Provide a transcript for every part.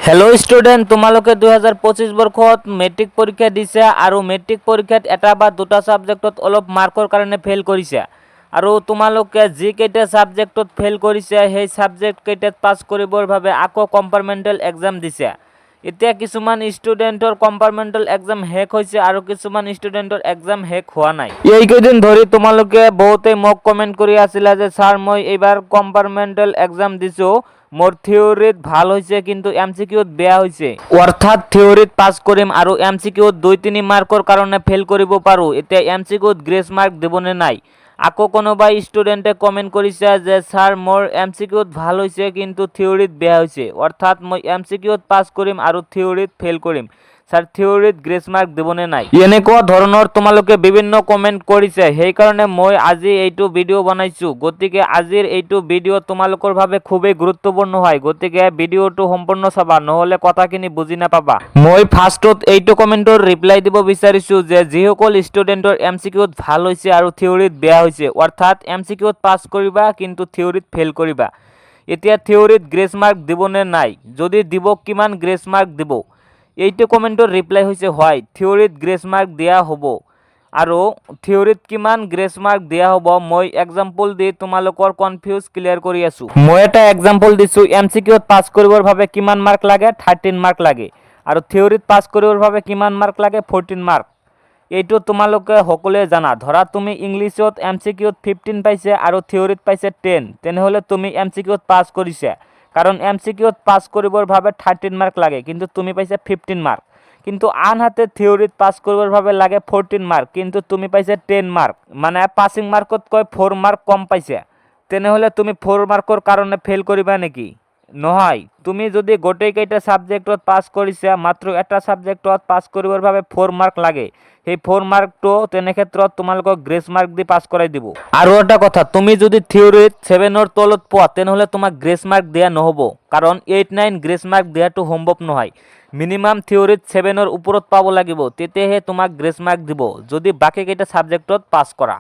Hello student तुम्हारे 2025 बर्षत metric परीक्षा दिছে और मेट्रिक परीक्षात एटा बा दुटा सब्जेक्टत अलप मार्कर कारण फेल करिছে और तुम्हारे जी केटा सब्जेक्टत फेल करिছে সেই सब्जेक्ट केटात पास करिबर भावे आको कम्पार्टमेंटल एग्जाम दिছে। এতিয়া কিছুমান স্টুডেন্টৰ কম্পাৰ্টমেন্টাল এক্সাম হেক হৈছে আৰু কিছুমান স্টুডেন্টৰ এক্সাম হেক হোৱা নাই। এই কেইদিন ধৰি তোমালোকে বহুতে মোক কমেন্ট কৰি আছিলা যে স্যাৰ মই এইবাৰ কম্পাৰ্টমেন্টাল এক্সাম দিছো, মোর থিওরিত ভাল হয়েছে কিন্তু এমসিকিউত বেয়া হয়েছে, অর্থাৎ থিওরিত পাস করিম আর এমসিকিউত 2-3 মার্কৰ কাৰণে ফেল কৰিব পাৰো। এতিয়া এমসিকিউত গ্ৰেস মার্ক দেবনে নাই। আকৌ কোনোবা স্টুডেন্টে কমেন্ট কৰিছে যে স্যার মোর এমসিকিউত ভাল হয়েছে কিন্তু থিওরিত বেয়া হয়েছে, অর্থাৎ মই এমসিকিউত পাস করিম আর থিওরিত ফেল করিম, স্যার থিওরিত গ্ৰেস মার্ক দেবনে নাই। এনেকুৱা ধৰণৰ তোমালোকে বিভিন্ন কমেন্ট কৰিছে, সেই কাৰণে মই আজি এইটো ভিডিও বনাইছো। গতিকে আজিৰ এইটো ভিডিও তোমালোকৰ ভাবে খুবই গুৰুত্বপূৰ্ণ হয়, গতিকে ভিডিওটো সম্পূৰ্ণ চাবা, নহলে কথাখিনি বুজি নাপাবা। মই ফাৰ্ষ্টত এইটো কমেন্টৰ ৰিপ্লাই দিব বিচাৰিছো যে যিসকল ষ্টুডেন্টৰ এমসিকিউত ভাল হৈছে আৰু থিওরিত বেয়া হৈছে, অৰ্থাৎ এমসিকিউত পাস কৰিবা কিন্তু থিওরিত ফেল কৰিবা। এতিয়া থিওরিত গ্ৰেস মার্ক দিবনে নাই, যদি দিব কিমান গ্ৰেস মার্ক দিব? এইটো কমেন্টৰ ৰিপ্লাই হৈছে হয়, থিওরিত গ্ৰেস মার্ক দিয়া হ'ব। আৰু থিওরিত কিমান গ্ৰেস মার্ক দিয়া হ'ব মই এক্সাম্পল দি তোমালোকৰ কনফিউজ ক্লিয়াৰ কৰি আছো। মই এটা এক্সাম্পল দিছো, এমসিকিউত পাস কৰিবৰ ভাবে কিমান মার্ক লাগে? 13 মার্ক লাগে। আৰু থিওরিত পাস কৰিবৰ ভাবে কিমান মার্ক লাগে? 14 মার্ক। এইটো তোমালোকে সকলোৱে জানা। ধৰা তুমি ইংলিছত এমসিকিউত 15 পাইছে আৰু থিওরিত পাইছে 10, তেনেহলে তুমি এমসিকিউত পাস কৰিছা, কাৰণ এমসিকিউত পাস কৰিবৰ ভাবে 13 মার্ক লাগে কিন্তু তুমি পাইছে 15 মার্ক। কিন্তু আনহাতে থিওরিত পাস কৰিবৰ ভাবে লাগে 14 মার্ক কিন্তু তুমি পাইছে 10 মার্ক, মানে পাসিং মার্কতকৈ 4 মার্ক কম পাইছে। তেনেহলে তুমি 4 মার্কৰ কাৰণে ফেল কৰিবা নেকি? নহয়। তুমি যদি গোটেইকেইটা সাবজেক্টত পাস কৰিছা, মাত্ৰ এটা সাবজেক্টত পাস কৰিবৰ ভাবে 4 মার্ক লাগে, সেই 4 মার্কটো তেনে ক্ষেত্ৰত তোমালোকক গ্ৰেস মার্ক দি পাস কৰাই দিব। আৰু এটা কথা, তুমি যদি থিওরিত 7ৰ তলত পোৱা তেনেহলে তোমাক গ্ৰেস মার্ক দিয়া নহব, কাৰণ 8-9 গ্ৰেস মার্ক দিয়াটো সম্ভৱ নহয়। মিনিমাম থিওরিত 7ৰ ওপৰত পাব লাগিব, তেতিয়াহে তোমাক গ্ৰেস মার্ক দিব যদি বাকীকেইটা সাবজেক্টত পাস কৰা।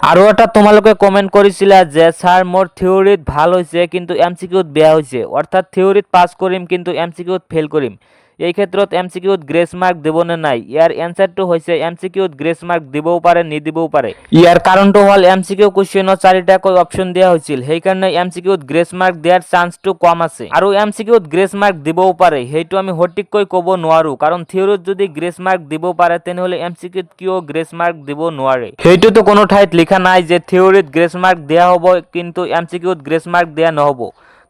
আৰু এটা তোমালোকে কমেন্ট কৰিছিলা যে স্যার মোর থিওরিত ভাল হৈছে কিন্তু এমসিকিউত বেয়া হৈছে, অর্থাৎ থিওরিত পাস কৰিম কিন্তু এমসিকিউত ফেল কৰিম। এই ক্ষেত্ৰত এমসিকিউত গ্ৰেস মার্ক দেবনে নাই? ইয়াৰ এনসারটো হৈছে এমসিকিউত গ্ৰেস মার্ক দিবও পাৰে নিদিবও পাৰে। ইয়াৰ কাৰণটো হ'ল এমসিকিউ কুৱেশ্যনত 4টাকৈ অপশন দিয়া হৈছিল, সেইকাৰণে এমসিকিউত গ্ৰেস মার্ক দিয়াৰ চান্সটো কম আছে। আৰু এমসিকিউত গ্ৰেস মার্ক দিবও পাৰে, সেইটো আমি সঠিককৈ ক'ব নোৱাৰো, কাৰণ থিওরিত যদি গ্ৰেস মার্ক দিব পাৰে তেনেহলে এমসিকিউত কিয় গ্ৰেস মার্ক দিব নোৱাৰে? সেইটোতো কোনো ঠাইত লিখা নাই যে থিওরিত গ্ৰেস মার্ক দিয়া হ'ব কিন্তু এমসিকিউত গ্ৰেস মার্ক দিয়া নহ'ব।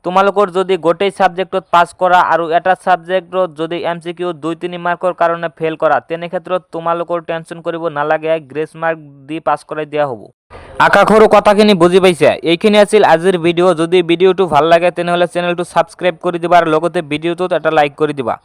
তোমালোকৰ যদি গোটেই সাবজেক্টত পাস কৰা আৰু এটা সাবজেক্টত যদি এমসিকিউ 2-3 মার্কৰ কাৰণে ফেল কৰা, তেনে ক্ষেত্ৰত তোমালোকৰ টেনশন কৰিব নালাগে, গ্ৰেস মার্ক দি পাস কৰাই দিয়া হ'ব। আশা কৰোঁ কথাখিনি বুজি পাইছা। এইখিনি আছিল আজিৰ ভিডিঅ'। যদি ভিডিঅ'টো ভাল লাগে তেনেহলে চেনেলটো সাবস্ক্ৰাইব কৰি দিবা আৰু লগতে ভিডিঅ'টোত এটা লাইক কৰি দিবা।